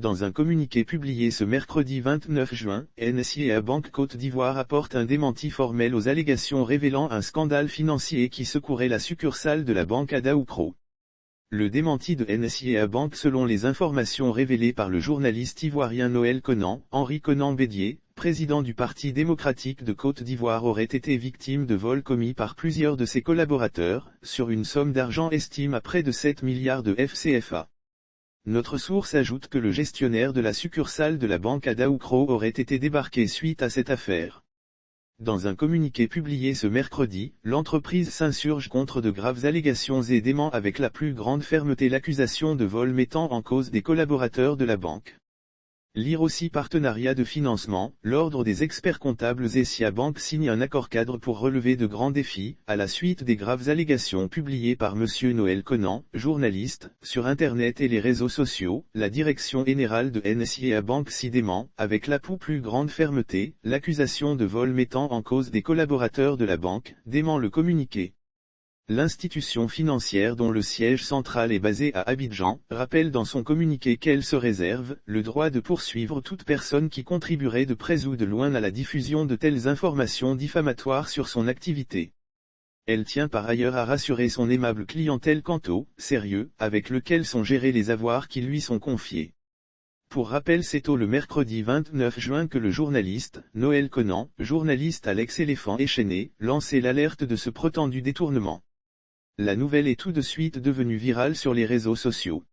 Dans un communiqué publié ce mercredi 29 juin, NSIA Bank Côte d'Ivoire apporte un démenti formel aux allégations révélant un scandale financier qui secourait la succursale de la banque à Daoukro. Le démenti de NSIA Bank selon les informations révélées par le journaliste ivoirien Noël Conan, Henri Conan Bédier, président du Parti démocratique de Côte d'Ivoire aurait été victime de vols commis par plusieurs de ses collaborateurs, sur une somme d'argent estimée à près de 7 milliards de FCFA. Notre source ajoute que le gestionnaire de la succursale de la banque à Daoukro aurait été débarqué suite à cette affaire. Dans un communiqué publié ce mercredi, l'entreprise s'insurge contre de graves allégations et dément avec la plus grande fermeté l'accusation de vol mettant en cause des collaborateurs de la banque. Lire aussi partenariat de financement, l'ordre des experts comptables et SIA Bank signe un accord-cadre pour relever de grands défis, à la suite des graves allégations publiées par Monsieur Noël Conan, journaliste, sur Internet et les réseaux sociaux. La direction générale de NSIA Bank s'y dément, avec la plus grande fermeté, l'accusation de vol mettant en cause des collaborateurs de la banque, dément le communiqué. L'institution financière dont le siège central est basé à Abidjan, rappelle dans son communiqué qu'elle se réserve le droit de poursuivre toute personne qui contribuerait de près ou de loin à la diffusion de telles informations diffamatoires sur son activité. Elle tient par ailleurs à rassurer son aimable clientèle quant au sérieux avec lequel sont gérés les avoirs qui lui sont confiés. Pour rappel, c'est le mercredi 29 juin que le journaliste, Noël Conan, journaliste à l'ex-éléphant échaîné, lançait l'alerte de ce prétendu détournement. La nouvelle est tout de suite devenue virale sur les réseaux sociaux.